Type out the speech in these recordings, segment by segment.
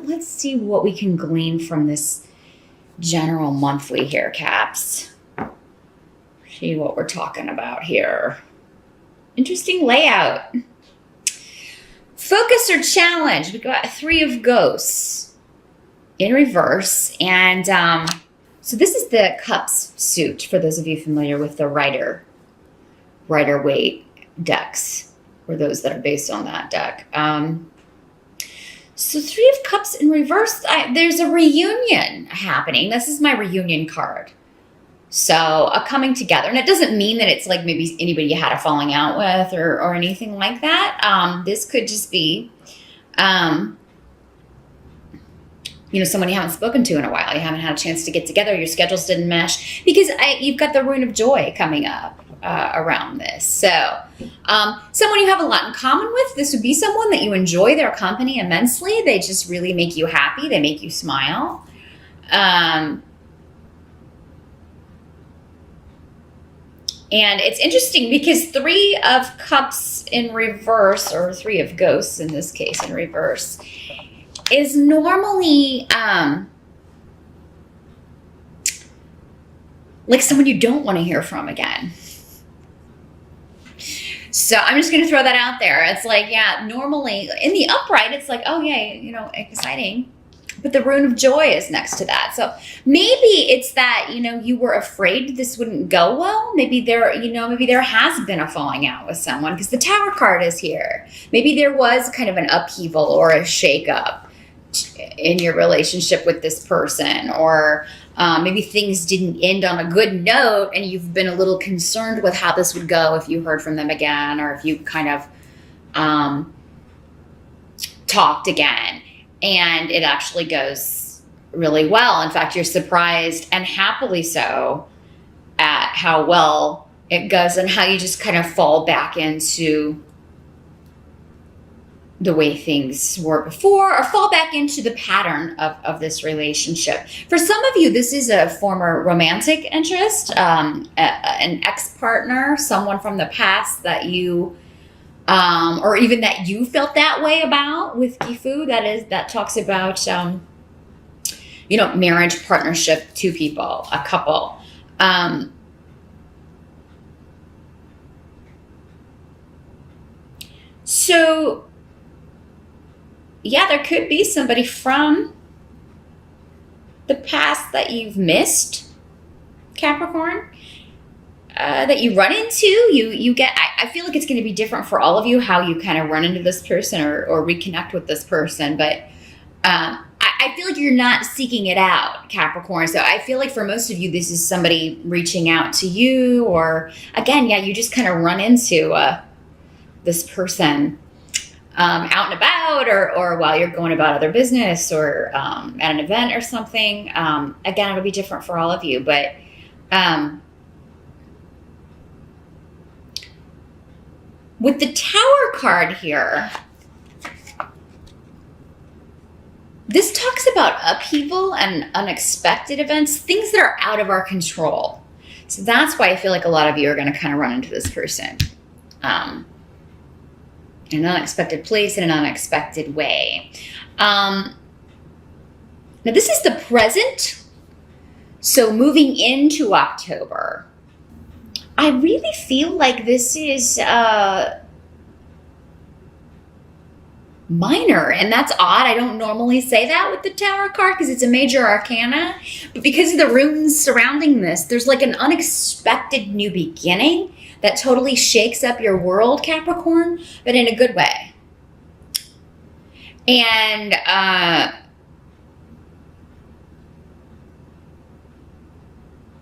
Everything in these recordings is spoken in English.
Let's see what we can glean from this general monthly here, Caps. See what we're talking about here. Interesting layout. Focus or challenge. We got 3 of Ghosts in reverse. And so this is the Cups suit, for those of you familiar with the Rider-Waite decks, or those that are based on that deck. So 3 of Cups in reverse. There's a reunion happening. This is my reunion card. So a coming together. And it doesn't mean that it's like maybe anybody you had a falling out with or anything like that. This could just be, someone you haven't spoken to in a while. You haven't had a chance to get together. Your schedules didn't mesh. Because you've got the Rune of Joy coming up around this. So someone you have a lot in common with. This would be someone that you enjoy their company immensely. They just really make you happy. They make you smile. And it's interesting because 3 of Cups in reverse, or 3 of Ghosts in this case in reverse, is normally like someone you don't want to hear from again. So I'm just going to throw that out there. It's like, yeah, normally in the upright, it's like, oh yeah, exciting. But the Rune of Joy is next to that. So maybe it's that, you were afraid this wouldn't go well. Maybe there has been a falling out with someone, because the Tower card is here. Maybe there was kind of an upheaval or a shakeup in your relationship with this person, or maybe things didn't end on a good note and you've been a little concerned with how this would go if you heard from them again, or if you kind of talked again. And it actually goes really well. In fact, you're surprised, and happily so, at how well it goes and how you just kind of fall back into the way things were before, or fall back into the pattern of this relationship. For some of you, this is a former romantic interest, an ex-partner, someone from the past that you or even that you felt that way about with Gifu. That talks about, marriage, partnership, 2 people, a couple. So, yeah, there could be somebody from the past that you've missed, Capricorn. That you run into, you get, I feel like it's going to be different for all of you, how you kind of run into this person or reconnect with this person. But I feel like you're not seeking it out, Capricorn. So I feel like for most of you, this is somebody reaching out to you, or again, you just kind of run into this person out and about, or while you're going about other business, or at an event or something. Again, it'll be different for all of you, but with the Tower card here, this talks about upheaval and unexpected events, things that are out of our control. So that's why I feel like a lot of you are going to kind of run into this person in an unexpected place, in an unexpected way. Now, this is the present. So moving into October, I really feel like this is minor, and that's odd. I don't normally say that with the Tower card because it's a major arcana, but because of the runes surrounding this, there's like an unexpected new beginning that totally shakes up your world, Capricorn, but in a good way. And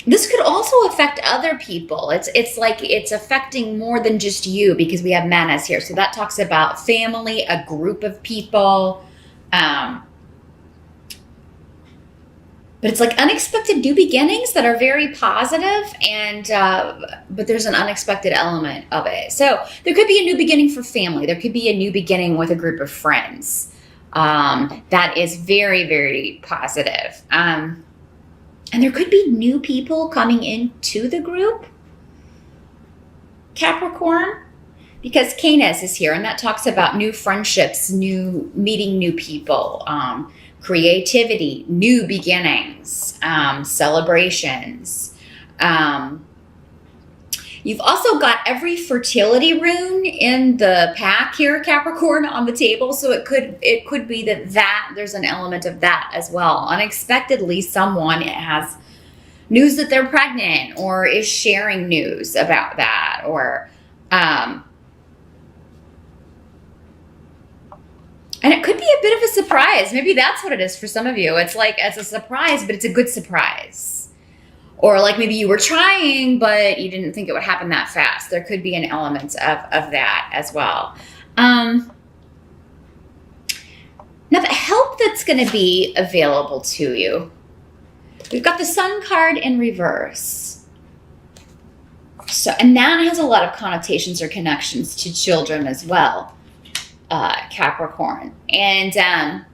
this could also affect other people. It's like it's affecting more than just you, because we have manas here. So that talks about family, a group of people. But it's like unexpected new beginnings that are very positive, and but there's an unexpected element of it. So there could be a new beginning for family. There could be a new beginning with a group of friends. That is very, very positive. And there could be new people coming into the group, Capricorn. because Canis is here, and that talks about new friendships, meeting new people, creativity, new beginnings, celebrations. You've also got every fertility rune in the pack here, Capricorn, on the table. So it could be that there's an element of that as well. Unexpectedly, someone has news that they're pregnant or is sharing news about that, or and it could be a bit of a surprise. Maybe that's what it is for some of you. It's like, it's a surprise, but it's a good surprise. Or like maybe you were trying, but you didn't think it would happen that fast. There could be an element of that as well. Now the help that's going to be available to you. We've got the Sun card in reverse. So, and that has a lot of connotations or connections to children as well, Capricorn. And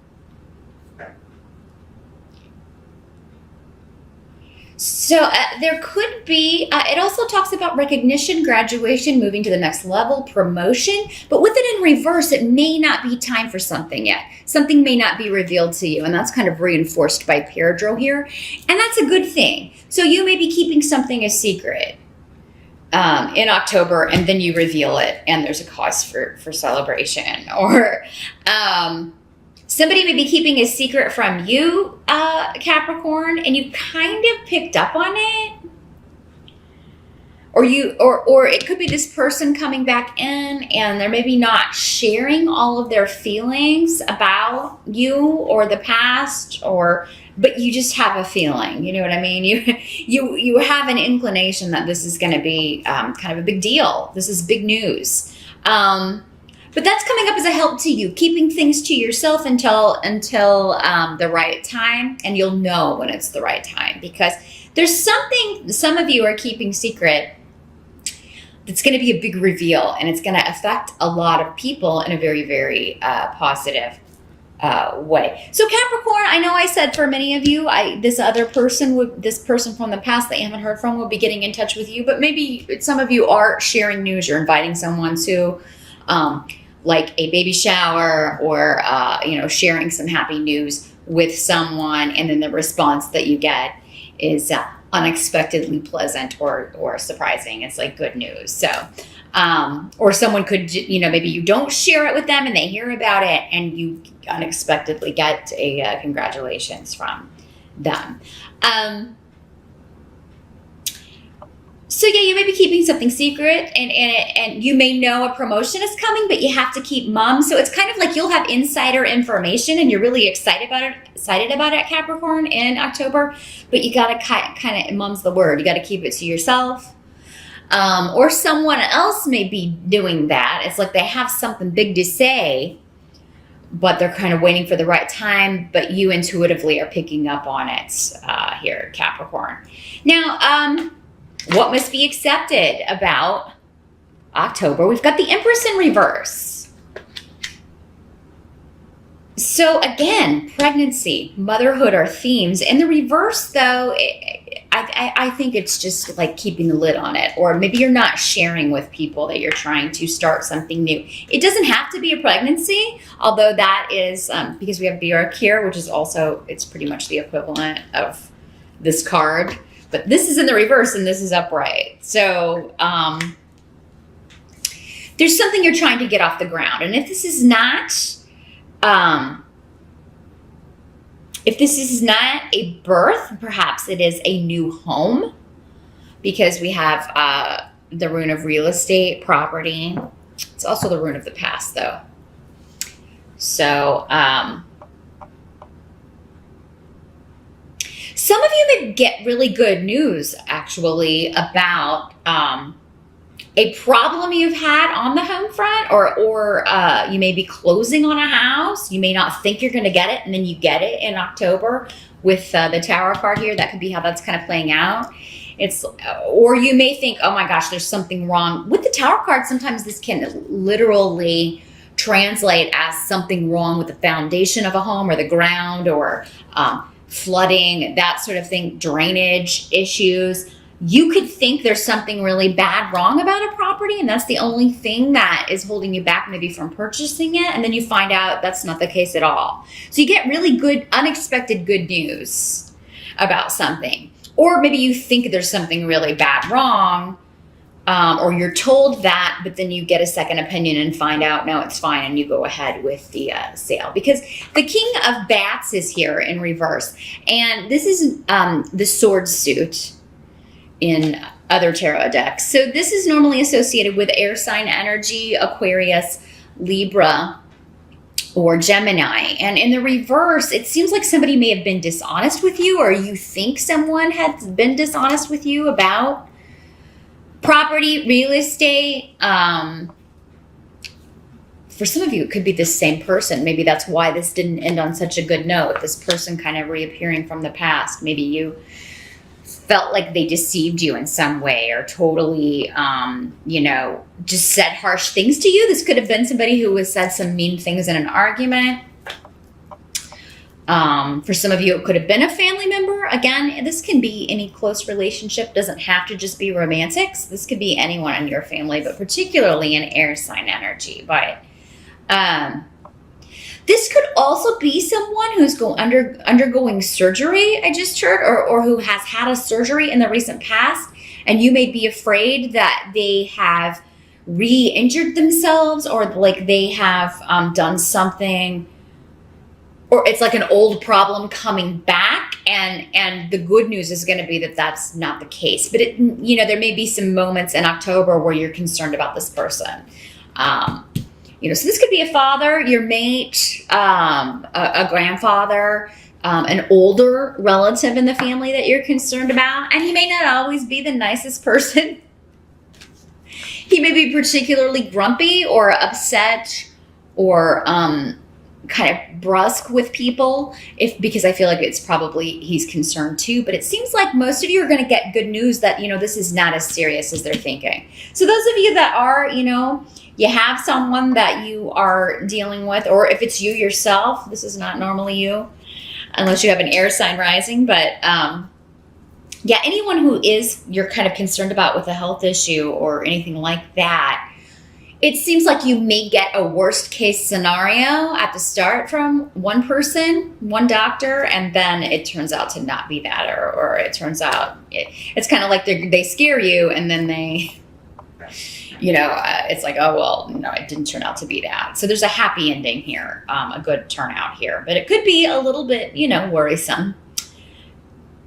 so there could be, it also talks about recognition, graduation, moving to the next level, promotion. But with it in reverse, it may not be time for something yet. Something may not be revealed to you. And that's kind of reinforced by Peridro here. And that's a good thing. So you may be keeping something a secret in October, and then you reveal it, and there's a cause for celebration. Or somebody may be keeping a secret from you, Capricorn, and you kind of picked up on it. Or it could be this person coming back in, and they're maybe not sharing all of their feelings about you or the past, but you just have a feeling. You know what I mean? You have an inclination that this is going to be kind of a big deal. This is big news. But that's coming up as a help to you, keeping things to yourself until the right time, and you'll know when it's the right time, because there's something some of you are keeping secret that's going to be a big reveal, and it's going to affect a lot of people in a very, very positive way. So Capricorn, I know I said for many of you, this person from the past that you haven't heard from will be getting in touch with you, but maybe some of you are sharing news. You're inviting someone to like a baby shower, or sharing some happy news with someone, and then the response that you get is unexpectedly pleasant or surprising. It's like good news. So or someone could, maybe you don't share it with them and they hear about it, and you unexpectedly get a congratulations from them. So yeah, you may be keeping something secret, and you may know a promotion is coming, but you have to keep mum. So it's kind of like you'll have insider information, and you're really excited about it, Capricorn, in October. But you got to kind of, mum's the word. You got to keep it to yourself, or someone else may be doing that. It's like they have something big to say, but they're kind of waiting for the right time. But you intuitively are picking up on it here, Capricorn. Now, what must be accepted about October? We've got the Empress in reverse. So again, pregnancy, motherhood are themes. In the reverse, though, I think it's just like keeping the lid on it. Or maybe you're not sharing with people that you're trying to start something new. It doesn't have to be a pregnancy, although that is, because we have Bjork here, which is also, it's pretty much the equivalent of this card. But this is in the reverse and this is upright. So there's something you're trying to get off the ground. And if this is not, a birth, perhaps it is a new home, because we have the rune of real estate, property. It's also the rune of the past, though. So some of you may get really good news, actually, about a problem you've had on the home front, or you may be closing on a house. You may not think you're going to get it, and then you get it in October with the Tower card here. That could be how that's kind of playing out. Or you may think, oh my gosh, there's something wrong. With the Tower card, sometimes this can literally translate as something wrong with the foundation of a home, or the ground, or flooding, that sort of thing, drainage issues. you could think there's something really bad wrong about a property, and that's the only thing that is holding you back maybe from purchasing it, and then you find out that's not the case at all. So you get really good, unexpected good news about something. Or maybe you think there's something really bad wrong, or you're told that, but then you get a second opinion and find out, no, it's fine, and you go ahead with the sale. Because the King of Bats is here in reverse, and this is the sword suit in other tarot decks. So this is normally associated with air sign energy, Aquarius, Libra, or Gemini. And in the reverse, it seems like somebody may have been dishonest with you, or you think someone has been dishonest with you about property, real estate. For some of you, it could be the same person. Maybe that's why this didn't end on such a good note. This person kind of reappearing from the past. Maybe you felt like they deceived you in some way, or totally, just said harsh things to you. This could have been somebody who has said some mean things in an argument. For some of you, it could have been a family member. Again, this can be any close relationship. Doesn't have to just be romantics. This could be anyone in your family, but particularly an air sign energy. But this could also be someone who's undergoing surgery, I just heard, or who has had a surgery in the recent past, and you may be afraid that they have re-injured themselves, or like they have done something, or it's like an old problem coming back, and the good news is going to be that that's not the case. But there may be some moments in October where you're concerned about this person. So this could be a father, your mate, a grandfather, an older relative in the family that you're concerned about. And he may not always be the nicest person. He may be particularly grumpy or upset, or kind of brusque with people, because I feel like it's probably he's concerned too. But it seems like most of you are going to get good news that, this is not as serious as they're thinking. So those of you that are, you have someone that you are dealing with, or if it's you yourself, this is not normally you, unless you have an air sign rising. But anyone who you're kind of concerned about with a health issue or anything like that, it seems like you may get a worst case scenario at the start from one person, one doctor, and then it turns out to not be that, or it turns out it's kind of like they scare you, and then they, it's like, oh, well, no, it didn't turn out to be that. So there's a happy ending here, a good turnout here, but it could be a little bit, worrisome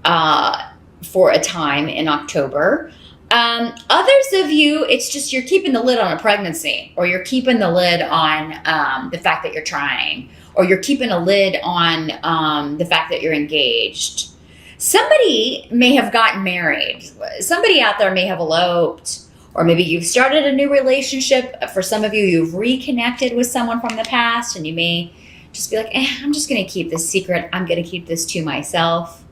for a time in October. Others of you, it's just you're keeping the lid on a pregnancy, or you're keeping the lid on the fact that you're trying, or you're keeping a lid on the fact that you're engaged. Somebody may have gotten married. Somebody out there may have eloped, or maybe you've started a new relationship. For some of you, you've reconnected with someone from the past, and you may just be like, I'm just going to keep this secret. I'm going to keep this to myself.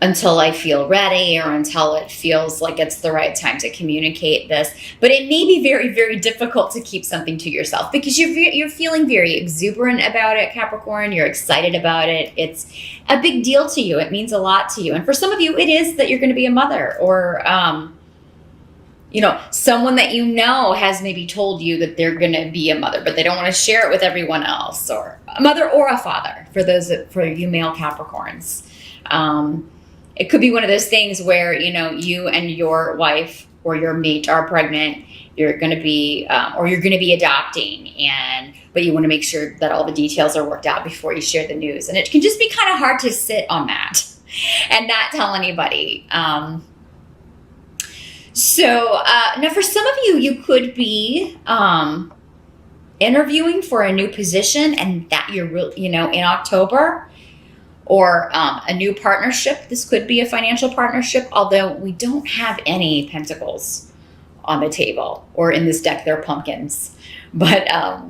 Until I feel ready, or until it feels like it's the right time to communicate this. But it may be very, very difficult to keep something to yourself, because you're feeling very exuberant about it, Capricorn. You're excited about it. It's a big deal to you. It means a lot to you. And for some of you, it is that you're going to be a mother, or someone that has maybe told you that they're going to be a mother, but they don't want to share it with everyone else, or a mother or a father for you male Capricorns. It could be one of those things where, you and your wife or your mate are pregnant. You're going to be, or you're going to be adopting, but you want to make sure that all the details are worked out before you share the news. And it can just be kind of hard to sit on that and not tell anybody. So now for some of you, you could be interviewing for a new position, and that you're, in October. Or a new partnership. This could be a financial partnership, although we don't have any pentacles on the table, or in this deck they're pumpkins, but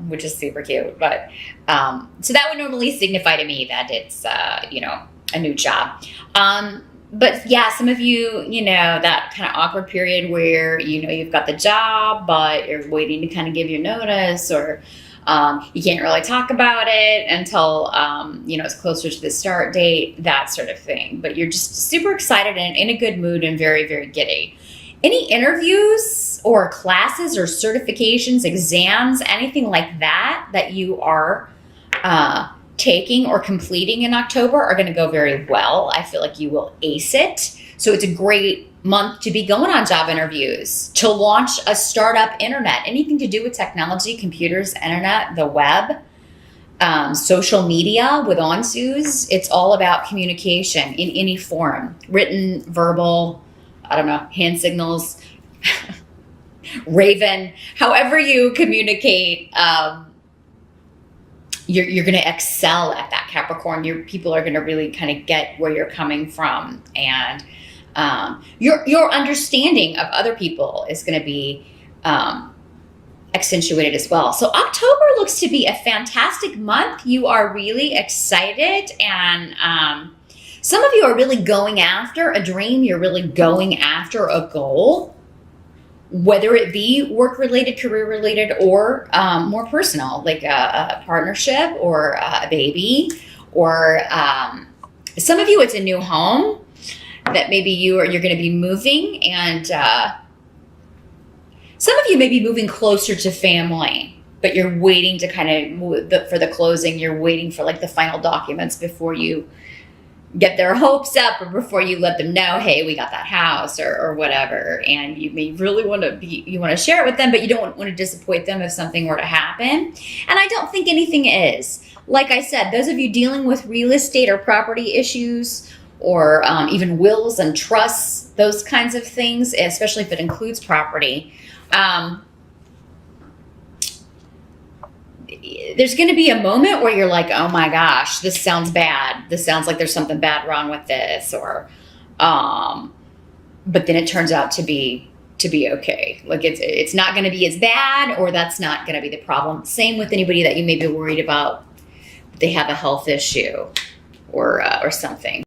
which is super cute. But so that would normally signify to me that it's a new job. But yeah, some of you, that kind of awkward period where you've got the job, but you're waiting to kind of give your notice, or You can't really talk about it until, it's closer to the start date, that sort of thing. But you're just super excited and in a good mood and very, very giddy. Any interviews or classes or certifications, exams, anything like that you are taking or completing in October are going to go very well. I feel like you will ace it. So it's a great month to be going on job interviews, to launch a startup internet, anything to do with technology, computers, internet, the web, social media with onsus. It's all about communication in any form, written, verbal, I don't know, hand signals, Raven, however you communicate, you're going to excel at that, Capricorn. Your people are going to really kind of get where you're coming from, and your understanding of other people is going to be accentuated as well. So October looks to be a fantastic month. You are really excited, and some of you are really going after a dream. You're really going after a goal, whether it be work-related, career-related, or more personal, like a partnership or a baby, or some of you, it's a new home that maybe you're going to be moving, and some of you may be moving closer to family, but you're waiting to kind of move for the closing. You're waiting for like the final documents before you get their hopes up, or before you let them know, hey, we got that house, or whatever. And you may really want to share it with them, but you don't want to disappoint them if something were to happen. And I don't think anything is. Like I said, those of you dealing with real estate or property issues, or even wills and trusts, those kinds of things, especially if it includes property, there's going to be a moment where you're like, oh my gosh, this sounds bad. This sounds like there's something bad wrong with this, or, but then it turns out to be okay. Like it's not going to be as bad, or that's not going to be the problem. Same with anybody that you may be worried about. They have a health issue or something.